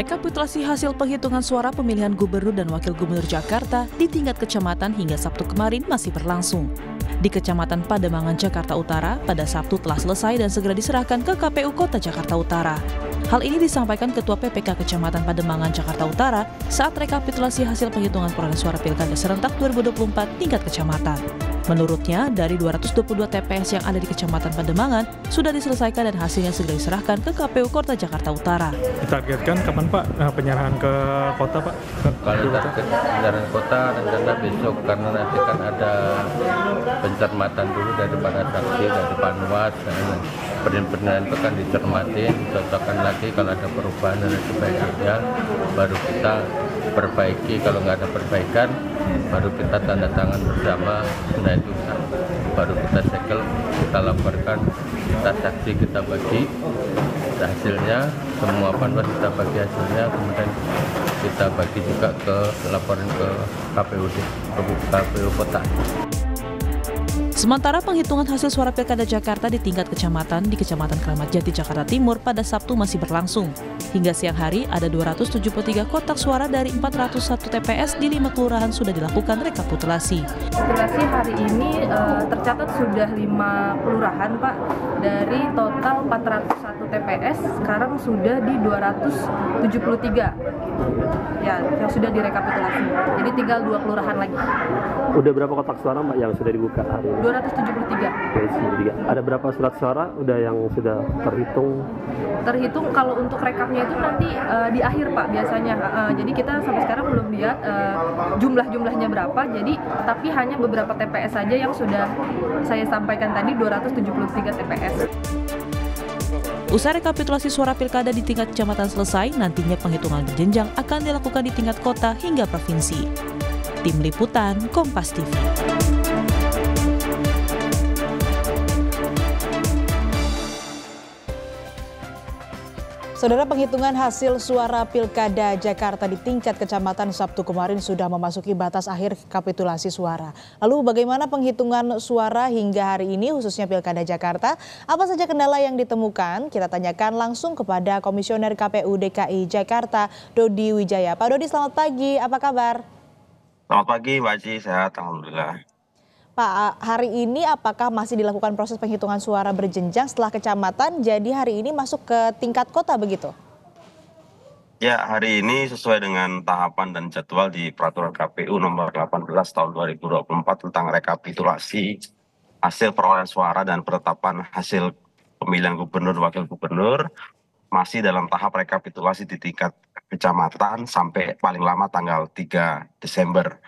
Rekapitulasi hasil penghitungan suara pemilihan gubernur dan wakil gubernur Jakarta di tingkat kecamatan hingga Sabtu kemarin masih berlangsung. Di Kecamatan Pademangan, Jakarta Utara, pada Sabtu telah selesai dan segera diserahkan ke KPU Kota Jakarta Utara. Hal ini disampaikan Ketua PPK Kecamatan Pademangan, Jakarta Utara saat rekapitulasi hasil penghitungan perolehan suara Pilkada serentak 2024 tingkat kecamatan. Menurutnya, dari 222 TPS yang ada di Kecamatan Pademangan sudah diselesaikan dan hasilnya segera diserahkan ke KPU Kota Jakarta Utara. Ditargetkan kapan Pak penyerahan ke kota Pak? Kalau target penyerahan kota rencana besok karena nanti kan ada pencermatan dulu dari para saksi, dari Panwas, dan benar-benar itu kan dicermatin, cocokkan lagi kalau ada perubahan dan sebagainya, baru kita perbaiki. Kalau nggak ada perbaikan, baru kita tanda tangan bersama. Nah itu baru kita segel, kita laporkan, kita saksi, kita bagi hasilnya, semua Panwas kita bagi hasilnya, kemudian kita bagi juga ke laporan ke KPU Kota. Sementara penghitungan hasil suara Pilkada Jakarta di tingkat kecamatan di Kecamatan Kramat Jati, Jakarta Timur pada Sabtu masih berlangsung. Hingga siang hari, ada 273 kotak suara dari 401 TPS di 5 kelurahan sudah dilakukan rekapitulasi. Rekapitulasi hari ini tercatat sudah 5 kelurahan, Pak. Dari total 401 TPS, sekarang sudah di 273 ya, yang sudah direkapitulasi. Jadi tinggal 2 kelurahan lagi. Udah berapa kotak suara Mbak yang sudah dibuka hari ini? 273. Ada berapa surat suara udah yang sudah terhitung? Terhitung kalau untuk rekapnya itu nanti di akhir Pak biasanya. Jadi kita sampai sekarang belum lihat jumlahnya berapa. Jadi tapi hanya beberapa TPS saja yang sudah saya sampaikan tadi, 273 TPS. Usai rekapitulasi suara Pilkada di tingkat kecamatan selesai, nantinya penghitungan berjenjang akan dilakukan di tingkat kota hingga provinsi. Tim Liputan Kompas TV. Saudara, penghitungan hasil suara Pilkada Jakarta di tingkat kecamatan Sabtu kemarin sudah memasuki batas akhir rekapitulasi suara. Lalu bagaimana penghitungan suara hingga hari ini khususnya Pilkada Jakarta? Apa saja kendala yang ditemukan? Kita tanyakan langsung kepada Komisioner KPU DKI Jakarta, Dodi Wijaya. Pak Dodi, selamat pagi. Apa kabar? Selamat pagi, Mbak Ci. Sehat, alhamdulillah. Pak, hari ini apakah masih dilakukan proses penghitungan suara berjenjang setelah kecamatan, jadi hari ini masuk ke tingkat kota begitu? Ya, hari ini sesuai dengan tahapan dan jadwal di Peraturan KPU nomor 18 tahun 2024 tentang rekapitulasi hasil perolehan suara dan penetapan hasil pemilihan gubernur wakil gubernur, masih dalam tahap rekapitulasi di tingkat kecamatan sampai paling lama tanggal 3 Desember.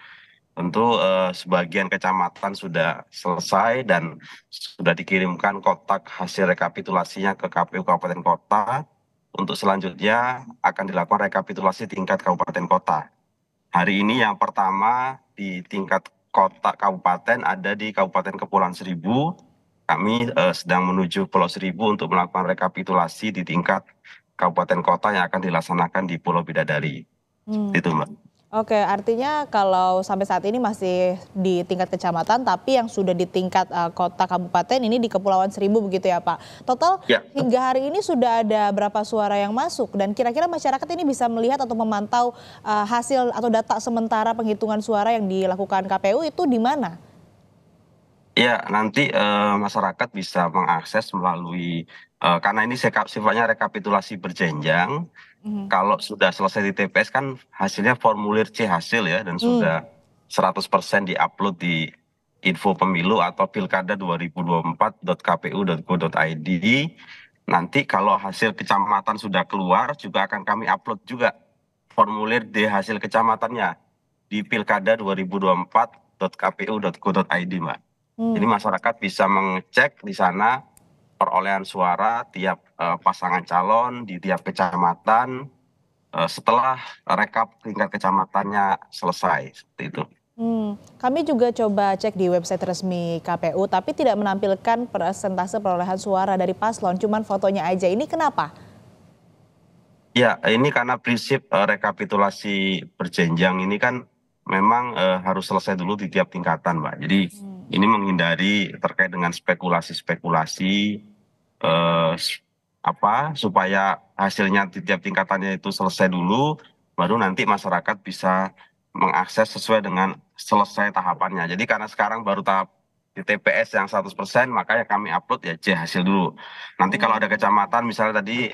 Tentu sebagian kecamatan sudah selesai dan sudah dikirimkan kotak hasil rekapitulasinya ke KPU Kabupaten Kota. Untuk selanjutnya akan dilakukan rekapitulasi tingkat kabupaten kota. Hari ini yang pertama di tingkat kota kabupaten ada di Kabupaten Kepulauan Seribu. Kami sedang menuju Pulau Seribu untuk melakukan rekapitulasi di tingkat kabupaten kota yang akan dilaksanakan di Pulau Bidadari. Itu Mbak. Oke, artinya kalau sampai saat ini masih di tingkat kecamatan, tapi yang sudah di tingkat kota kabupaten ini di Kepulauan Seribu begitu ya Pak. Total ya, hingga hari ini sudah ada berapa suara yang masuk dan kira-kira masyarakat ini bisa melihat atau memantau hasil atau data sementara penghitungan suara yang dilakukan KPU itu di mana? Ya, nanti masyarakat bisa mengakses melalui, karena ini sifatnya rekapitulasi berjenjang. Kalau sudah selesai di TPS kan hasilnya formulir C hasil ya, dan sudah 100% diupload di info pemilu atau pilkada2024.kpu.go.id. Nanti kalau hasil kecamatan sudah keluar juga akan kami upload juga formulir D hasil kecamatannya di pilkada2024.kpu.go.id, Mbak. Jadi masyarakat bisa mengecek di sana perolehan suara tiap pasangan calon di tiap kecamatan setelah rekap tingkat kecamatannya selesai, seperti itu. Kami juga coba cek di website resmi KPU, tapi tidak menampilkan persentase perolehan suara dari paslon, cuman fotonya aja. Ini kenapa? Ya, ini karena prinsip rekapitulasi berjenjang ini kan memang harus selesai dulu di tiap tingkatan, Mbak. Jadi ini menghindari terkait dengan spekulasi-spekulasi supaya hasilnya di tiap tingkatannya itu selesai dulu, baru nanti masyarakat bisa mengakses sesuai dengan selesai tahapannya. Jadi karena sekarang baru tahap di TPS yang 100%, makanya kami upload ya C hasil dulu. Nanti kalau ada kecamatan misalnya tadi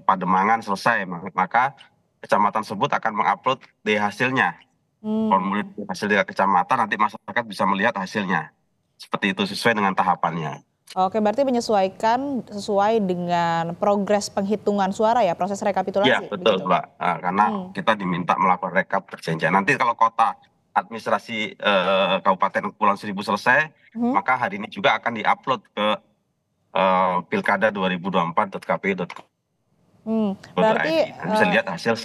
Pademangan selesai, maka kecamatan tersebut akan mengupload D hasilnya. Formulir hasil tingkat kecamatan, nanti masyarakat bisa melihat hasilnya. Seperti itu, sesuai dengan tahapannya. Oke, berarti menyesuaikan sesuai dengan progres penghitungan suara ya, proses rekapitulasi. Iya, betul, begitu? Mbak. Karena kita diminta melakukan rekap berjenjang. Nanti kalau kota administrasi Kabupaten Kepulauan Seribu selesai, maka hari ini juga akan diupload ke pilkada 2024.kpu.go.id. Berarti bisa lihat hasil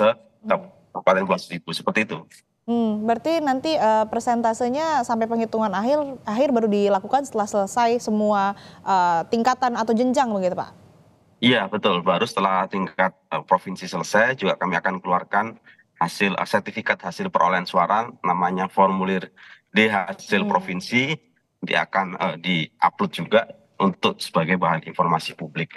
Kabupaten Kepulauan Seribu, seperti itu. Berarti nanti persentasenya sampai penghitungan akhir baru dilakukan setelah selesai semua tingkatan atau jenjang begitu Pak? Iya betul, baru setelah tingkat provinsi selesai juga kami akan keluarkan hasil sertifikat hasil perolehan suara, namanya formulir D hasil provinsi, dia akan di-upload juga untuk sebagai bahan informasi publik.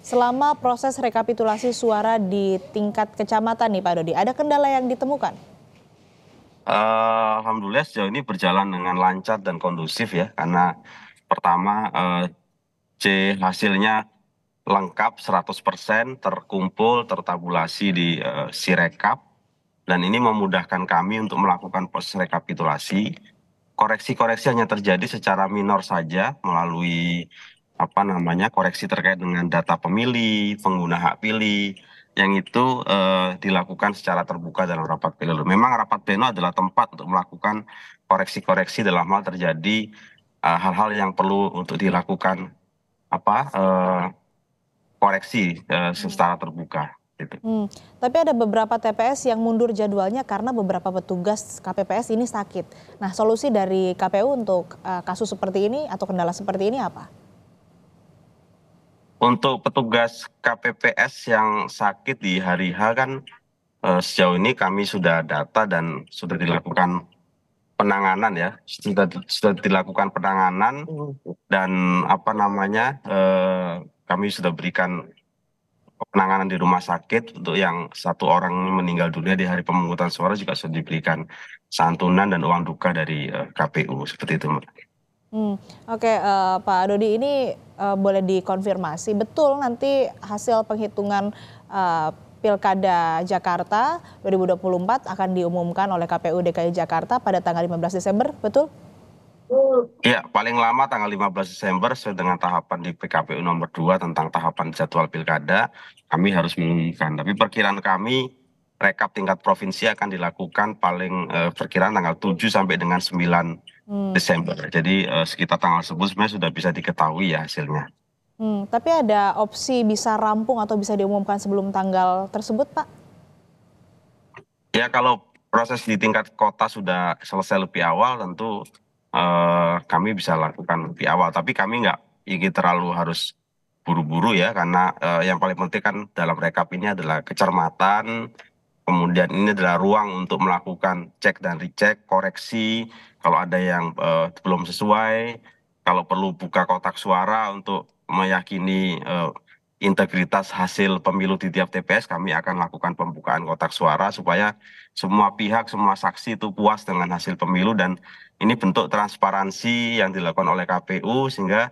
Selama proses rekapitulasi suara di tingkat kecamatan nih Pak Dodi, ada kendala yang ditemukan? Alhamdulillah sejauh ini berjalan dengan lancar dan kondusif ya, karena pertama C hasilnya lengkap 100% terkumpul, tertabulasi di Sirekap, dan ini memudahkan kami untuk melakukan proses rekapitulasi. Koreksi-koreksi hanya terjadi secara minor saja melalui koreksi terkait dengan data pemilih, pengguna hak pilih, yang itu dilakukan secara terbuka dalam rapat pleno. Memang rapat pleno adalah tempat untuk melakukan koreksi-koreksi dalam hal terjadi hal-hal yang perlu untuk dilakukan koreksi secara terbuka. Gitu. Tapi ada beberapa TPS yang mundur jadwalnya karena beberapa petugas KPPS ini sakit. Nah, solusi dari KPU untuk kasus seperti ini atau kendala seperti ini apa? Untuk petugas KPPS yang sakit di hari H kan sejauh ini kami sudah data dan sudah dilakukan penanganan ya, sudah dilakukan penanganan dan kami sudah berikan penanganan di rumah sakit. Untuk yang 1 orang meninggal dunia di hari pemungutan suara juga sudah diberikan santunan dan uang duka dari KPU, seperti itu Mbak. Oke, Pak Dodi, ini boleh dikonfirmasi betul nanti hasil penghitungan Pilkada Jakarta 2024 akan diumumkan oleh KPU DKI Jakarta pada tanggal 15 Desember, betul? Ya, paling lama tanggal 15 Desember sesuai dengan tahapan di PKPU nomor 2 tentang tahapan jadwal pilkada, kami harus mengumumkan. Tapi perkiraan kami rekap tingkat provinsi akan dilakukan paling perkiraan tanggal 7 sampai dengan 9 Desember. Jadi sekitar tanggal tersebut sebenarnya sudah bisa diketahui ya hasilnya. Tapi ada opsi bisa rampung atau bisa diumumkan sebelum tanggal tersebut, Pak? Ya, kalau proses di tingkat kota sudah selesai lebih awal, tentu kami bisa lakukan lebih awal. Tapi kami nggak ingin terlalu harus buru-buru ya, karena yang paling penting kan dalam rekap ini adalah kecermatan, kemudian ini adalah ruang untuk melakukan cek dan recheck, koreksi, kalau ada yang belum sesuai, kalau perlu buka kotak suara untuk meyakini integritas hasil pemilu di tiap TPS, kami akan lakukan pembukaan kotak suara supaya semua pihak, semua saksi itu puas dengan hasil pemilu, dan ini bentuk transparansi yang dilakukan oleh KPU sehingga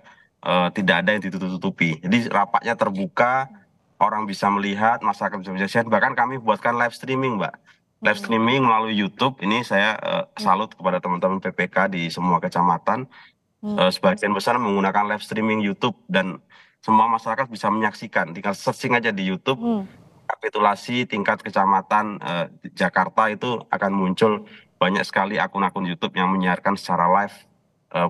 tidak ada yang ditutup-tutupi. Jadi rapatnya terbuka, orang bisa melihat, masyarakat bisa menyaksikan, bahkan kami buatkan live streaming Mbak. Live streaming melalui YouTube, ini saya salut kepada teman-teman PPK di semua kecamatan. Sebagian besar menggunakan live streaming YouTube dan semua masyarakat bisa menyaksikan. Tinggal searching aja di YouTube, rekapitulasi tingkat kecamatan Jakarta, itu akan muncul banyak sekali akun-akun YouTube yang menyiarkan secara live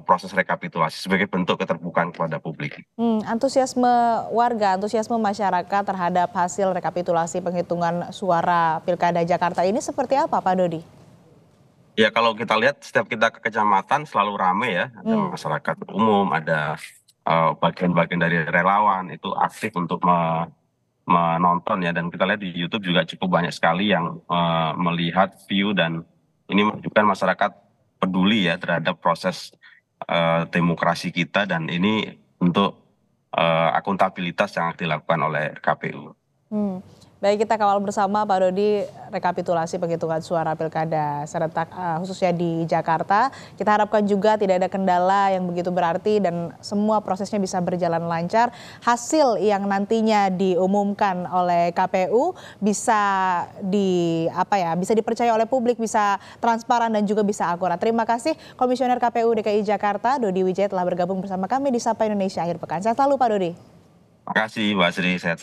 proses rekapitulasi sebagai bentuk keterbukaan kepada publik. Antusiasme warga, antusiasme masyarakat terhadap hasil rekapitulasi penghitungan suara Pilkada Jakarta ini seperti apa, Pak Dodi? Ya, kalau kita lihat setiap kita ke kecamatan selalu ramai ya, ada masyarakat umum, ada bagian-bagian dari relawan itu aktif untuk menonton ya, dan kita lihat di YouTube juga cukup banyak sekali yang melihat view, dan ini menunjukkan masyarakat peduli ya terhadap proses demokrasi kita, dan ini untuk akuntabilitas yang dilakukan oleh KPU. Baik, kita kawal bersama Pak Dodi rekapitulasi penghitungan suara pilkada serentak khususnya di Jakarta. Kita harapkan juga tidak ada kendala yang begitu berarti dan semua prosesnya bisa berjalan lancar. Hasil yang nantinya diumumkan oleh KPU bisa bisa dipercaya oleh publik, bisa transparan dan juga bisa akurat. Terima kasih Komisioner KPU DKI Jakarta Dodi Wijaya telah bergabung bersama kami di Sapa Indonesia Akhir Pekan. Sehat selalu Pak Dodi. Terima kasih Mbak Sri, sehat-sehat.